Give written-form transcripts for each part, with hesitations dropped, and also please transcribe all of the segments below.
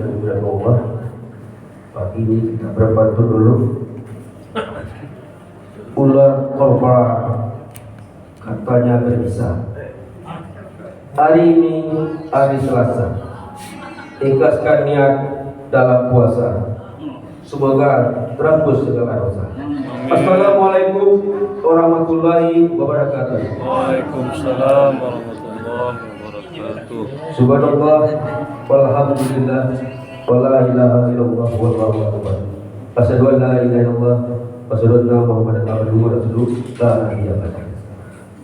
dengan mudah Allah. Pagi ini kita berbantu dulu. Ular kobra katanya berbisa. Hari ini hari Selasa. Ikhlaskan niat dalam puasa. Semoga terhapus segala dosa. Assalamualaikum warahmatullahi wabarakatuh. Waalaikumsalam warahmatullahi wabarakatuh. Subhanallah walhamdulillah wala ilaha illallah wallahu akbar. Asyhadu an la ilaha illallah wa asyhadu anna Muhammadan abduhu wa rasuluh la ilaha illallah.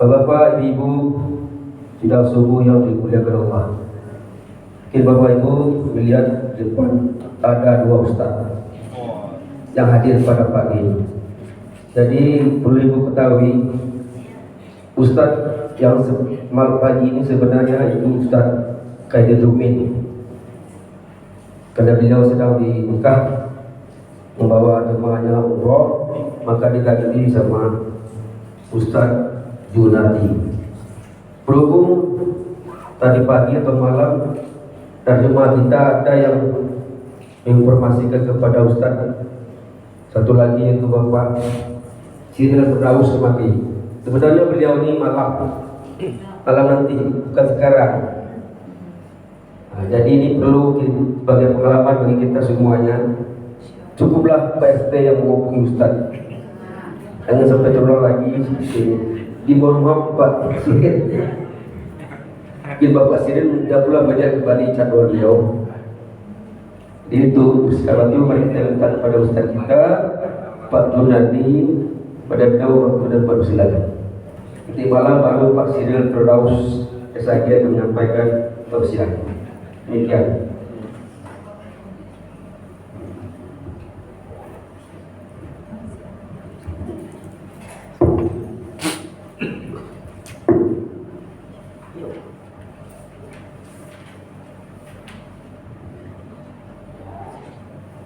Bapak, Ibu, sidang subuh yang dimuliakan Allah. Mungkin Bapak Ibu melihat di depan ada dua ustaz yang hadir pada pagi ini. Jadi perlu Ibu ketahui, ustaz yang malam pagi ini sebenarnya itu Ustaz Khairuddin, karena beliau sedang di Mekah membawa jemaahnya umroh, maka diganti sama Ustaz Junadi. Berhubung tadi pagi atau malam terjemah kita ada yang menginformasikan kepada Ustaz satu lagi, yaitu Bapak Cyril Firdaus mati. Sebenarnya beliau ini malam nanti, bukan sekarang. Nah, jadi ini perlu sebagai pengalaman bagi kita semuanya. Cukuplah PST yang menghubungi Ustaz. Jangan sampai terulang lagi. Di mohon Pak Sirin. Mungkin Bapak Sirin tidak pula banyak kembali jadwal beliau. Itu sekarang itu mari kita minta kepada Ustaz kita Pak Junadi, pada beliau dan Pak silakan. Nanti malam baru Pak Cyril Firdaus SAG akan menyampaikan tausiah. Demikian.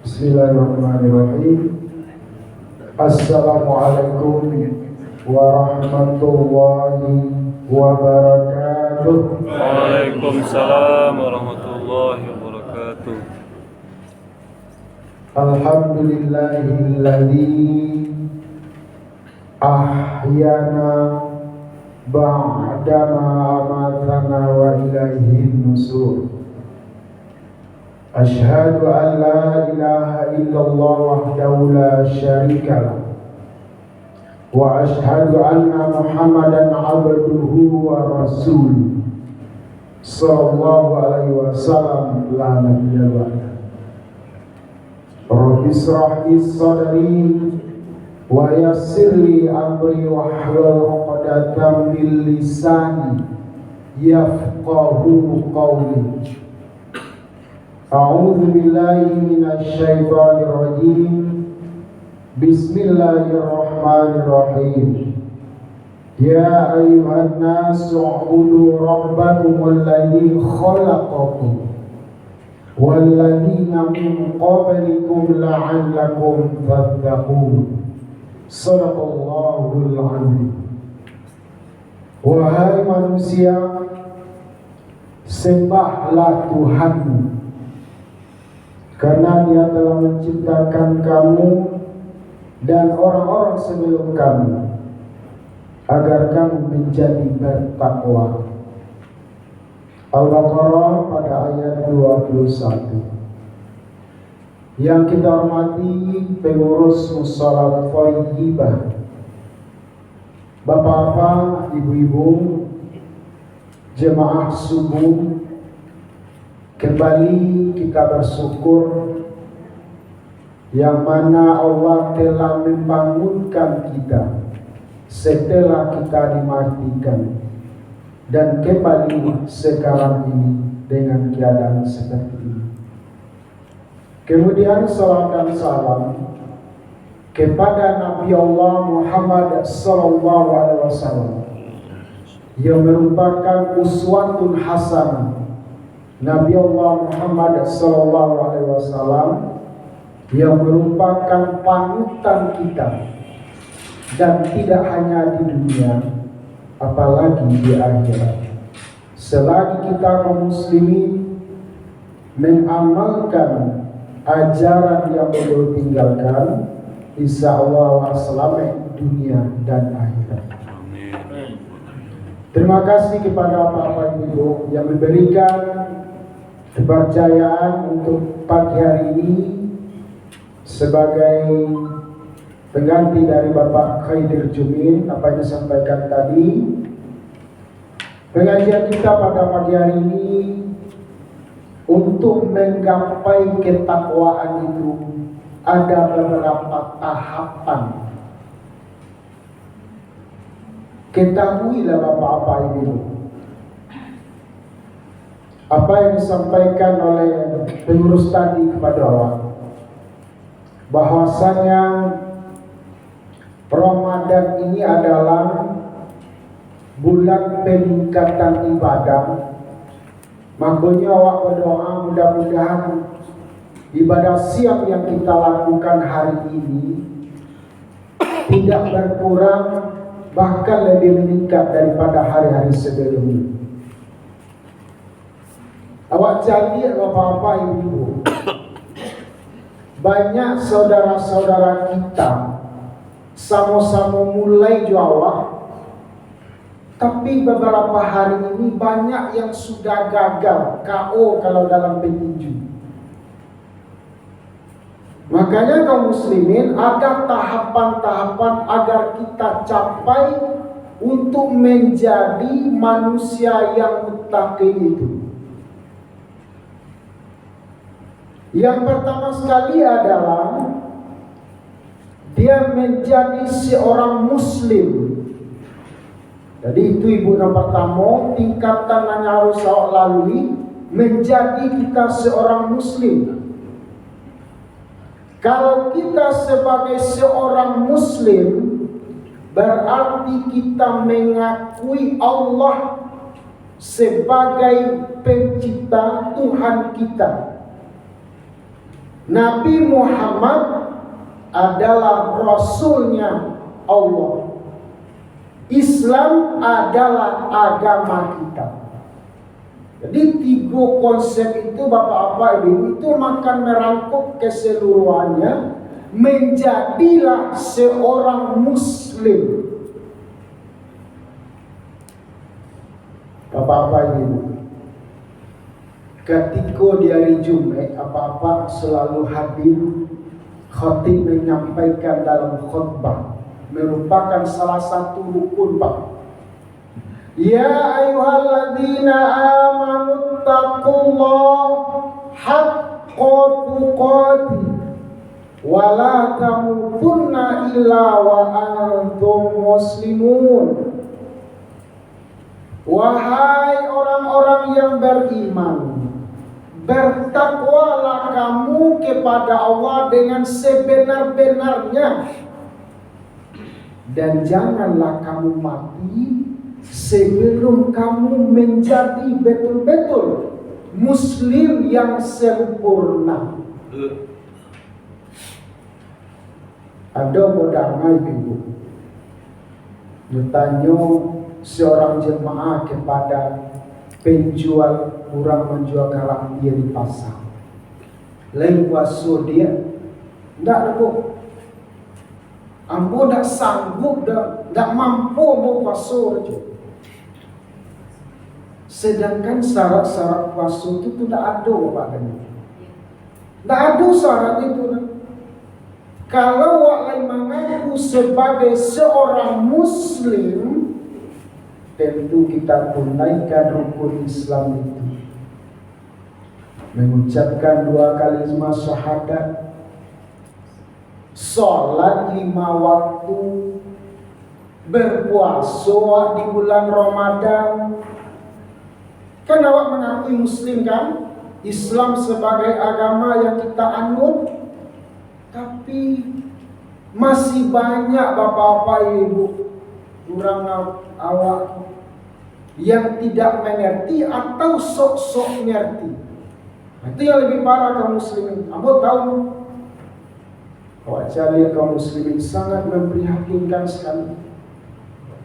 Bismillahirrahmanirrahim. Assalamualaikum warahmatullahi wabarakatuh. Waalaikumsalam warahmatullahi wabarakatuh. Alhamdulillahilladzi ahyana ba'dama amatana wa ilaihin nusur. Asyhadu an la ilaha illallah wahdahu la syarika lah, wa asyhadu anna Muhammadan abduhu wa rasuluh sallallahu alaihi wasallam la nabiyya ba'da. Rabbi israh li sadri wa yassir li amri wahlul 'uqdatam min lisani yafqahu qawli. A'udzu billahi minasy syaithanir rajim. Bismillahirrahmanirrahim. Ya ayyuhan nasu u'budu rabbakumul ladzi khalaqakum wal ladzina min qablikum la'allakum tattaqun. Shadaqallahul 'azim. Wahai manusia, sembahlah Tuhanmu, karena Dia telah menciptakan kamu dan orang-orang sebelum kamu agar kamu menjadi bertakwa. Al-Baqarah pada ayat 21. Yang kita hormati pengurus Mushola Thayyibah, Bapak-bapak, Ibu-ibu, jemaah subuh, kembali kita bersyukur yang mana Allah telah membangunkan kita setelah kita dimatikan, dan kembali sekarang ini dengan keadaan seperti ini. Kemudian salam dan salam kepada Nabi Allah Muhammad sallallahu alaihi wasallam yang merupakan uswatun hasanah. Nabi Allah Muhammad sallallahu alaihi wasallam yang merupakan panutan kita, dan tidak hanya di dunia, apalagi di akhirat. Selagi kita kaum muslimin mengamalkan ajaran yang beliau tinggalkan, insya Allah selamat dunia dan akhirat. Terima kasih kepada Bapak Ibu yang memberikan kepercayaan untuk pagi hari ini sebagai pengganti dari Bapak Khaidir Jumin. Apa yang disampaikan tadi, pengajian kita pada pagi hari ini untuk menggapai ketakwaan itu ada beberapa tahapan. Ketahuilah Bapak-Bapak Ibu, apa yang disampaikan oleh pengurus tadi kepada awak, bahwasanya Ramadan ini adalah bulan peningkatan ibadah. Makanya awak berdoa mudah-mudahan ibadah siang yang kita lakukan hari ini tidak berkurang, bahkan lebih meningkat daripada hari-hari sebelumnya. Awak jadi Bapak-bapak Ibu, banyak saudara-saudara kita sama-sama mulai jualan, tapi beberapa hari ini banyak yang sudah gagal KO kalau dalam petinju. Makanya kaum muslimin ada tahapan-tahapan agar kita capai untuk menjadi manusia yang muttaqin itu. Yang pertama sekali adalah dia menjadi seorang muslim. Jadi itu ibu yang pertama, tingkatan yang harus awak lalui, menjadi kita seorang muslim. Kalau kita sebagai seorang muslim, berarti kita mengakui Allah sebagai pencipta Tuhan kita. Nabi Muhammad adalah Rasulnya Allah. Islam adalah agama kita. Jadi tiga konsep itu Bapak-bapak Ibu itu makan merangkup keseluruhannya, menjadilah seorang muslim. Bapak-bapak Ibu, ketika di hari Jumat apa-apa selalu hadir, khatib menyampaikan dalam khutbah, merupakan salah satu rukun Pak. Ya ayyuhalladzina amanu taqullaha haqqa tuqatih wa la tamutunna illa wa antum muslimun. Wahai orang-orang yang beriman, bertakwalah kamu kepada Allah dengan sebenar-benarnya, dan janganlah kamu mati sebelum kamu menjadi betul-betul muslim yang sempurna. Ada modalnya ibu, bertanya seorang jemaah kepada penjual orang menjual karang dia di pasar. Lain puasa dia, tidak ada bu. Ambo tidak sanggup, tidak mampu mau puasa aja. Sedangkan syarat-syarat puasa itu tidak ada padanya. Tidak ada syarat itu. Kalau wak mengaku sebagai seorang muslim, tentu kita tunaikan rukun Islam itu. Mengucapkan 2 kalimat syahadat, sholat 5 waktu, berpuasa di bulan Ramadan. Kan awak mengakui muslim kan? Islam sebagai agama yang kita anut. Tapi masih banyak bapak-bapak ibu, orang awak yang tidak mengerti atau sok-sok mengerti. Itu yang lebih parah kaum muslimin. Kamu tahu, awak cari kaum muslimin sangat memprihatinkan sekali.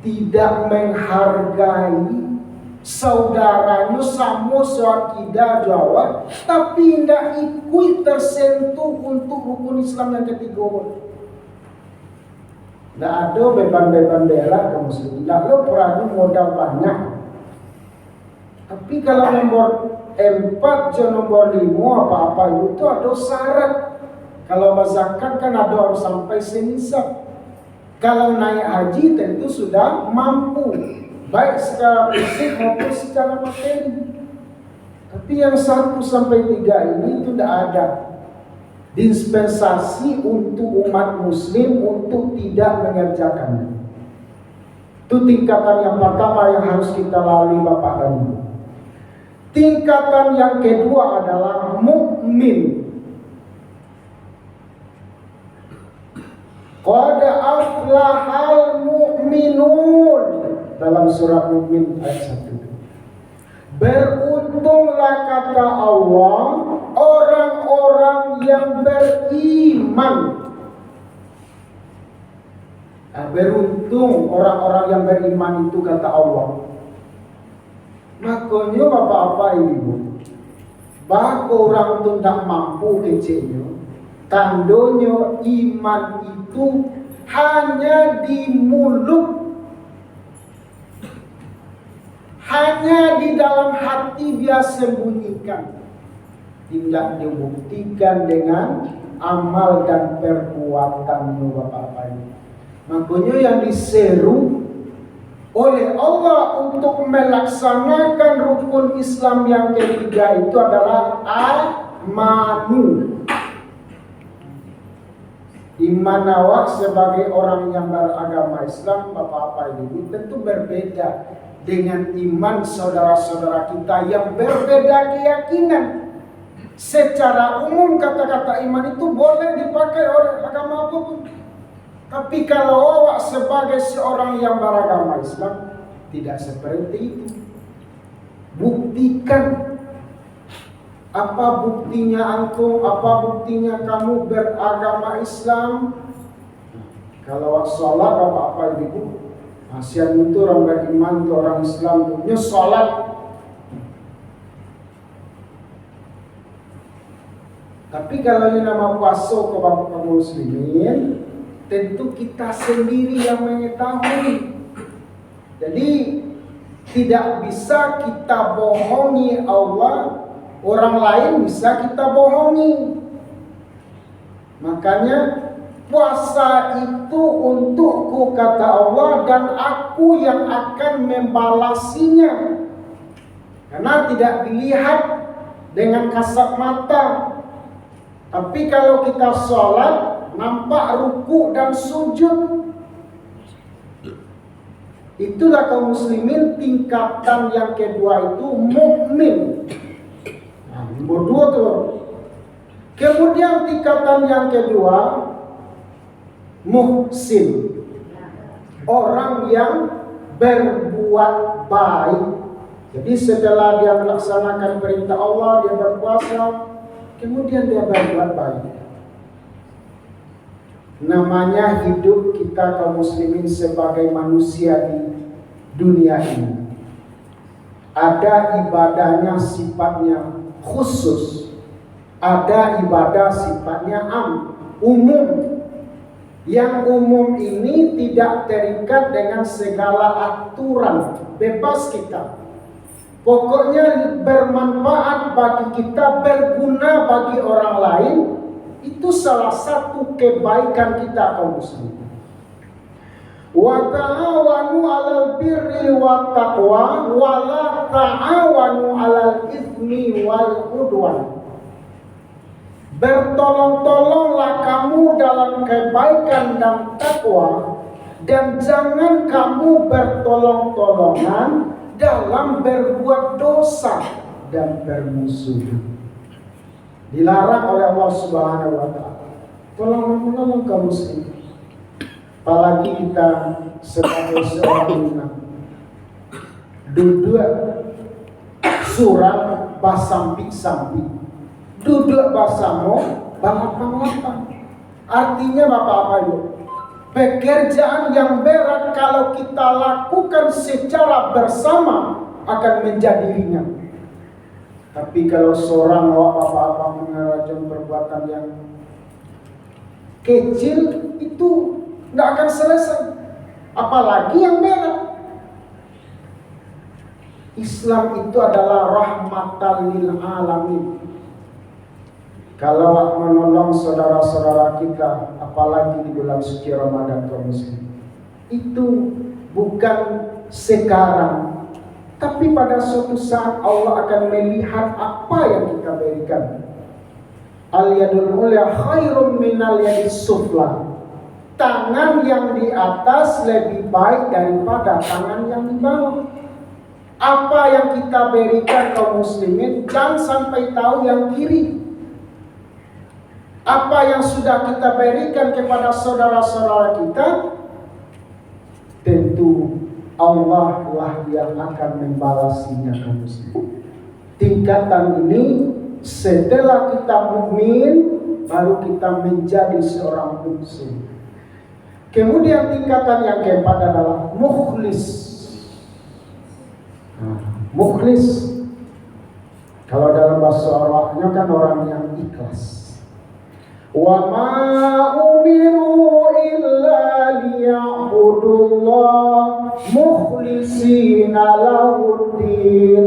Tidak menghargai saudaranya sama seakidah Jawa, tapi tidak ikut tersentuh untuk rukun Islam yang ketiga. Tidak ada beban-beban bela kaum muslimin. Tidak ada perahu modal banyak. Tapi kalau nomor 4 ke nomor 5 apa-apa itu ada syarat. Kalau zakat kan ada harus sampai senisab. Kalau naik haji tentu sudah mampu, baik secara fisik maupun secara materi. Tapi yang 1 sampai 3 ini itu tidak ada dispensasi untuk umat muslim untuk tidak mengerjakannya. Itu tingkatan yang pertama yang harus kita lalui Bapak dan Ibu. Tingkatan yang kedua adalah mukmin. Qad aflahal mu'minun dalam surat Mukmin ayat 1. Beruntunglah kata Allah orang-orang yang beriman. Beruntung orang-orang yang beriman itu kata Allah. Makanya bapak-bapak ibu, bahwa orang itu tidak mampu kecilnya, tandanya iman itu hanya di mulut, hanya di dalam hati dia sembunyikan, tidak dibuktikan dengan amal dan perbuatannya bapak-bapak ibu. Makanya yang diseru oleh Allah untuk melaksanakan rukun Islam yang ketiga itu adalah amanu. Iman awak sebagai orang yang beragama Islam, bapak-bapak ibu, tentu berbeda dengan iman saudara-saudara kita yang berbeda keyakinan. Secara umum kata-kata iman itu boleh dipakai oleh agama apapun. Tapi kalau awak sebagai seorang yang beragama Islam, tidak seperti itu. Buktikan. Apa buktinya antum? Apa buktinya kamu beragama Islam? Kalau awak sholat, apa ibu? Asian itu orang beriman, itu orang Islam, punya sholat. Tapi kalau yang nama puasa ke bapak muslimin, tentu kita sendiri yang mengetahui. Jadi tidak bisa kita bohongi Allah, orang lain bisa kita bohongi. Makanya puasa itu untukku kata Allah, dan aku yang akan membalasinya. Karena tidak dilihat dengan kasat mata. Tapi kalau kita sholat, nampak ruku dan sujud. Itulah kaum muslimin tingkatan yang kedua itu mukmin. Nomor 2 tuh. Kemudian tingkatan yang kedua muhsin. Orang yang berbuat baik. Jadi setelah dia melaksanakan perintah Allah, dia berpuasa, kemudian dia berbuat baik. Namanya hidup kita kaum muslimin sebagai manusia di dunia ini. Ada ibadahnya sifatnya khusus, ada ibadah sifatnya umum. Yang umum ini tidak terikat dengan segala aturan, bebas kita. Pokoknya bermanfaat bagi kita, berguna bagi orang lain. Itu salah satu kebaikan kita kaum muslimin. Wa ta'awanu 'alal birri wat taqwa wa la ta'awanu 'alal itsmi wal 'udwan. Bertolong-tolonglah kamu dalam kebaikan dan takwa, dan jangan kamu bertolong-tolongan dalam berbuat dosa dan bermusuhan. Dilarang oleh Allah Subhanahu wa taala. Tolong kaum muslimin. Apalagi kita sebagai seorang imam. Duduk surat basampi-sampi. Duduk basamo balapang-lapang. Artinya Bapak-bapak Ibu, pekerjaan yang berat kalau kita lakukan secara bersama akan menjadi ringan. Tapi kalau seorang apa-apa mengerjakan perbuatan yang kecil itu tidak akan selesai, apalagi yang berat. Islam itu adalah rahmatan lil alamin. Kalau menolong saudara-saudara kita, apalagi di bulan suci Ramadan kaum muslim, itu bukan sekarang, tapi pada suatu saat Allah akan melihat apa yang kita berikan. Al yadul ulya khairum minal yadis sufla. Tangan yang di atas lebih baik daripada tangan yang di bawah. Apa yang kita berikan kaum muslimin, jangan sampai tahu yang kiri. Apa yang sudah kita berikan kepada saudara-saudara kita, tentu Allah lah yang akan membalasinya kaum muslimin. Tingkatan ini setelah kita mukmin, baru kita menjadi seorang muslim. Kemudian tingkatan yang keempat adalah mukhlis. Mukhlis, kalau dalam bahasa Arabnya kan orang yang ikhlas. Wa ma umiru illa liya'budullah mukhlishina lahuddin.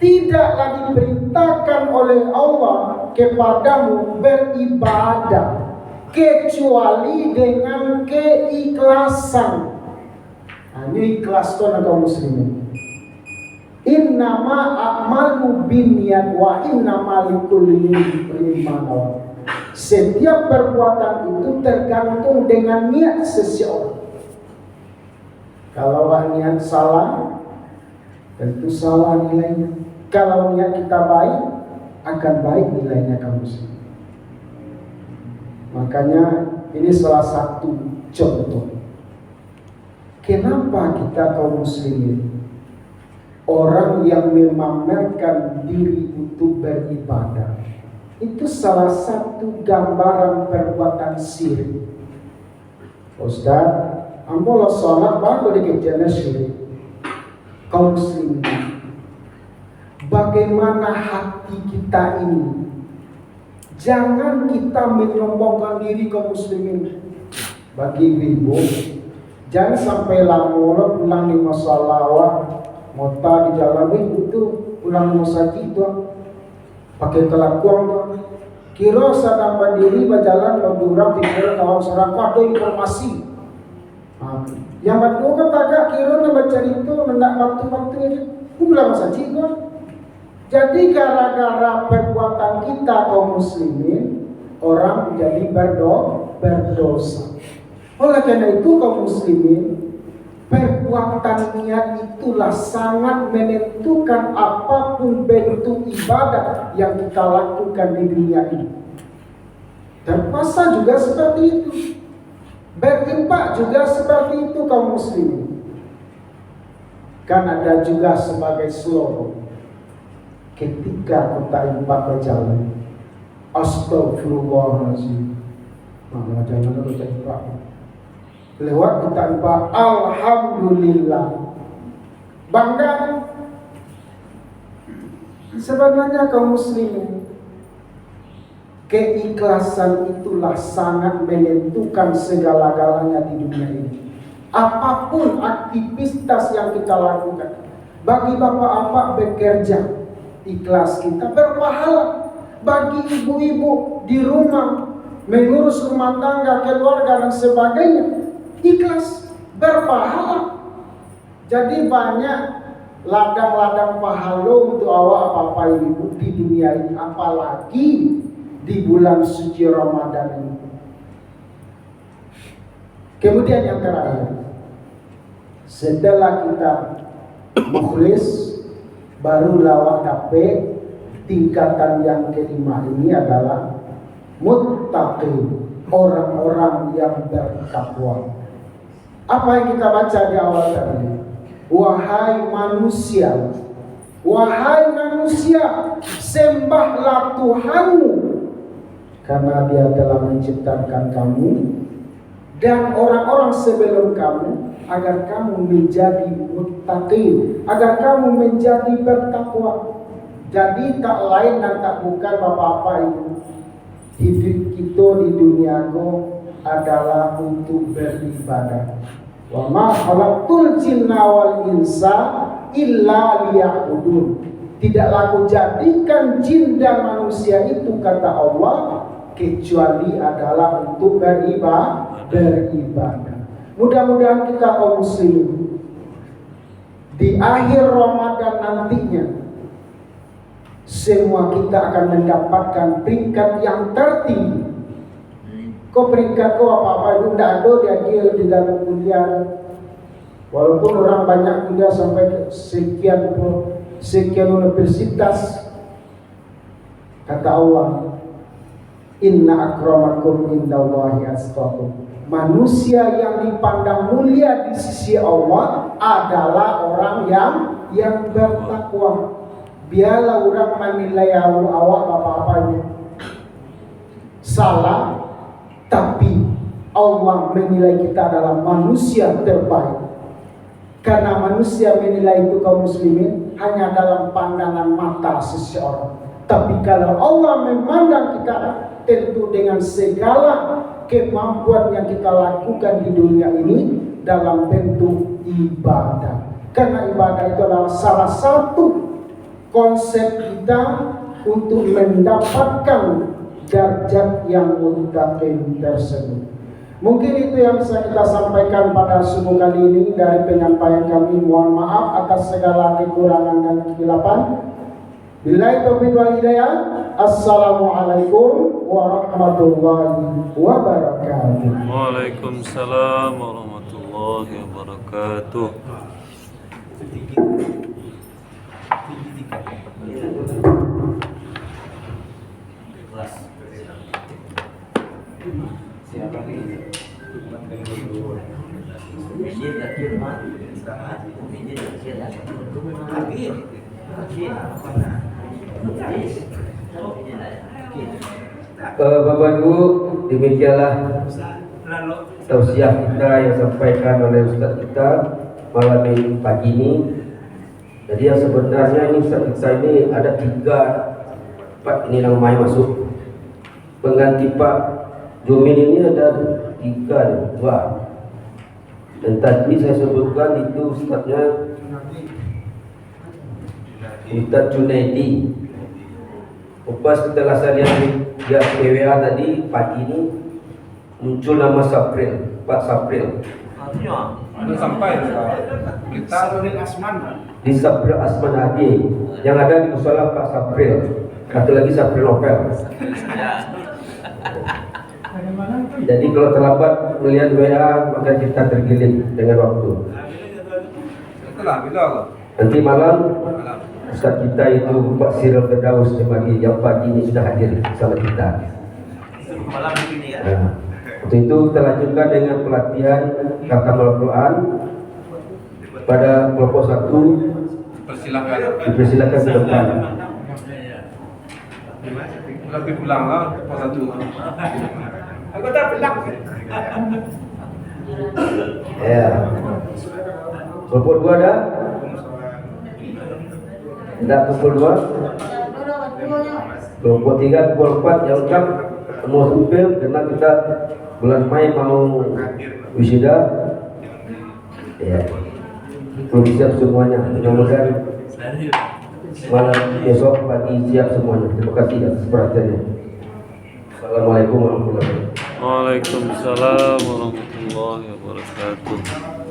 Tidaklah diperintahkan oleh Allah kepadamu beribadah kecuali dengan keikhlasan. Hanya ikhlas itu kaum muslimin. Innama a'malu binniyat wa innama likulli imrin ma nawa. Setiap perbuatan itu tergantung dengan niat seseorang. Kalau niat salah, tentu salah nilainya. Kalau niat kita baik, akan baik nilainya kaum muslim. Makanya ini salah satu contoh. Kenapa kita kaum muslimin, orang yang memamerkan diri untuk beribadah, itu salah satu gambaran perbuatan syirik. Ustaz, ambolah sholat baru dikejarnya syirik. Kaum muslimin, bagaimana hati kita ini? Jangan kita menyombongkan diri kaum muslimin. Bagi ibu, jangan sampai lamun pulang di masalah mota di jalan itu pulang musaji itu pakai kelakuan tuh. Kira sedang berdiri berjalan berdurang pikir kawan serang ada informasi. Yang batu kan tagak kira nak baca itu mendak waktu-waktu aja. Pulang musaji itu. Jadi gara-gara perbuatan kita kaum muslimin, orang menjadi berdosa. Oleh karena itu kaum muslimin, perbuatan niat itulah sangat menentukan apapun bentuk ibadah yang kita lakukan di dunia ini. Dan puasa juga seperti itu. Berinfak juga seperti itu kaum muslimin. Kan ada juga sebagai slogan. Ketika kita infak berjalan, astagfirullahaladzim. Nah, jangan kita infak. Lewat kita infak, alhamdulillah. Bangga. Sebenarnya kaum muslimin, keikhlasan itulah sangat menentukan segala-galanya di dunia ini. Apapun aktivitas yang kita lakukan, bagi bapak-bapak bekerja, ikhlas kita berpahala. Bagi ibu-ibu di rumah mengurus rumah tangga, keluarga dan sebagainya, ikhlas berpahala. Jadi banyak ladang-ladang pahala untuk awak apa-apa ibu di dunia ini, apalagi di bulan suci Ramadan ini. Kemudian yang terakhir, setelah kita mukhlis, barulah awak dapat tingkatan yang kelima ini adalah muttaqin, orang-orang yang bertakwa. Apa yang kita baca di awal tadi? Wahai manusia, sembahlah Tuhanmu, karena Dia telah menciptakan kamu dan orang-orang sebelum kamu, agar kamu menjadi muttaqin, agar kamu menjadi bertakwa. Jadi tak lain dan tak bukan apa-apa itu. Hidup kita di dunia go adalah untuk beribadah. Wa ma khalaqtul jinna wal insa illa liya'budun. Tidaklah aku jadikan jin dan manusia itu, kata Allah, kecuali adalah untuk beribadah. Mudah-mudahan kita kaum muslimin di akhir Ramadan nantinya semua kita akan mendapatkan peringkat yang tertinggi. Kok peringkat kok apa-apa itu tidak ada dia di dalam kuliah. Walaupun orang banyak kuliah sampai sekian universitas, kata Allah, inna akramakum indallahi atqakum. Manusia yang dipandang mulia di sisi Allah adalah orang yang bertakwa. Biarlah orang menilai awak apa-apa salah, tapi Allah menilai kita adalah manusia terbaik. Karena manusia menilai itu kaum muslimin hanya dalam pandangan mata seseorang. Tapi kalau Allah memandang kita tentu dengan segala kemampuan yang kita lakukan di dunia ini dalam bentuk ibadah. Karena ibadah itu adalah salah satu konsep kita untuk mendapatkan derajat yang muttaqin tersebut. Mungkin itu yang bisa kita sampaikan pada subuh kali ini dari penyampaian kami. Mohon maaf atas segala kekurangan dan kesilapan. Billahi taufiq wal hidayah. Assalamualaikum warahmatullahi wabarakatuh. Waalaikumsalam warahmatullahi wabarakatuh. Bapak Ibu, demikianlah tausiah kita yang disampaikan oleh Ustaz kita malam ini, pagi ini. Jadi yang sebenarnya ini Ustaz kita ini ada 4 ini namanya masuk. Pengganti Pak Jumin ini ada 2. Dan tadi saya sebutkan itu Ustaznya Ustaz Junaidi. Lepas setelah saya lihat di PWA tadi pagi ini muncul nama Sapril, Pak Sapril. Sampai kita Di Sapril Asman Adi yang ada di musola Pak Sapril. Satu lagi Sapril Novel. Jadi kalau terlambat melihat WA maka kita tergiling dengan waktu. Nanti malam Ustaz kita itu Pak Siril Firdaus yang pagi ini sudah hadir bersama kita. Untuk itu kita lanjutkan dengan pelatihan Khatamul Quran pada kelompok 1. Dipersilakan ke depan. Lebih pulang lah kelompok 1. Aku tak pulang. Ya. Kelompok 2 ada? Tidak kelompok 2. Kelompok 3, kelompok 4 yang lengkap semua supir karena kita bulan Mei mau wisuda. Ya. Belum siap semuanya. Mudah-mudahan malam besok pagi siap semuanya. Terima kasih atas perhatiannya. Assalamualaikum warahmatullahi wabarakatuh. Waalaikumsalam warahmatullahi wabarakatuh.